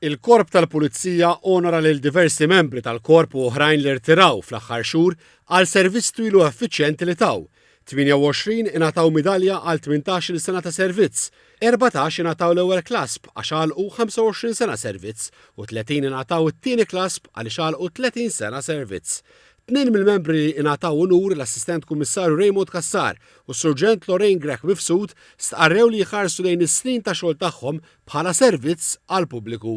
Il-Korp tal-Pulizija onora lil diversi membri tal-Korp u oħrajn li rtiraw fl-aħħar xhur għal servizz twilu effiċjenti li taw. 28 ingħataw midalja għal 18 sena ta' servizz, 14 ingħataw l-ewwel klasp għax għalqu 25 sena servizz u 30 ingħataw it-tieni klasp għaliex għalqu 30 sena servizz. Tnien mill-membri li ingħataw unur l-Assistent Kummissarju Raymond Kassar u s-Surġent Lorraine Grech Mifsud stqarrew li jħarsu lejn is-snin ta' xogħol tagħhom bħala servizz għall-pubbliku.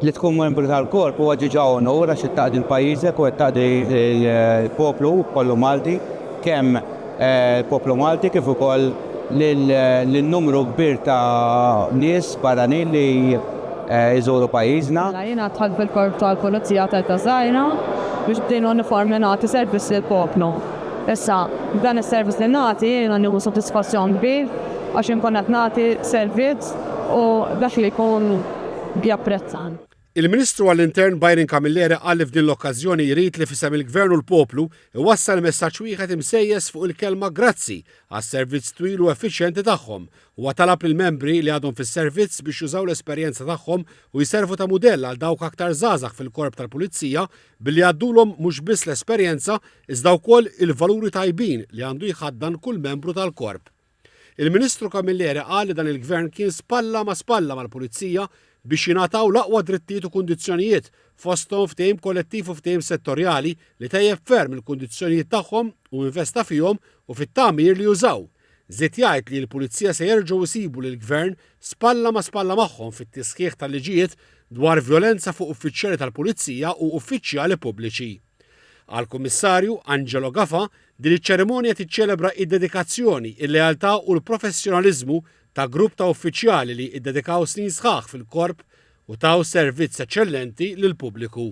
Li tkun membru tal-korp huwa ġiġa onur għax ittaqdi pajjiżek u ittaqdi l-poplu kollu Malti, kemm poplu Malti kif ukoll lin-numru kbir ta' nies barranin li jżuru pajjiżna. Jiena dħalt fil-korp tal-Pulizija tal-Kasajna biex bdejn uniformi nagħti servizz lill-poplu. Issa, dan is-servizz li nagħti jiena nieħu sodisfazzjon kbir għax inkun qed nagħti servizz u dak li jkun japprezzan. Il-Ministru għall-Intern Byron Camilleri qal li f'din l-okkażjoni jrid li fisem il-Gvern u l-poplu iwassal messaġġ wieħed imsejjes fuq il-kelma grazzi għas-servizz twil u effiċjenti tagħhom u talab lill-membri li għadhom fis-servizz biex jużaw l-esperjenza tagħhom u jservu ta' mudell għal dawk aktar żgħażagħ fil-Korp tal-Pulizija billi għaddulhom mhux biss l-esperjenza iżda wkoll il-valuri tajbin li għandu jħaddan kull membru tal-Korp. Il-Ministru Camilleri qal li dan il-Gvern kien spalla ma' spalla mal-Pulizija biex jingħataw l-aqwa drittijiet u kundizzjonijiet fosthom ftehim kollettiv u ftehim settorjali li tejjeb ferm il-kundizzjonijiet tagħhom u investa fihom u fit-tagħmir li jużaw. Żied jgħid li l-Pulizija se jerġgħu jsibu lill-Gvern spalla ma' spalla magħhom fit-tisħiħ tal-liġijiet dwar vjolenza fuq uffiċjali tal-Pulizija u uffiċjali pubbliċi. Għall-Kummissarju Angelo Gafa din iċ-ċerimonja tiċċelebra id-dedikazzjoni, il-lealtà u l-professjonaliżmu ta' grupp ta' uffiċjali li iddedikaw snin sħaħ fil-korp u taw servizz eċċellenti lill-pubbliku.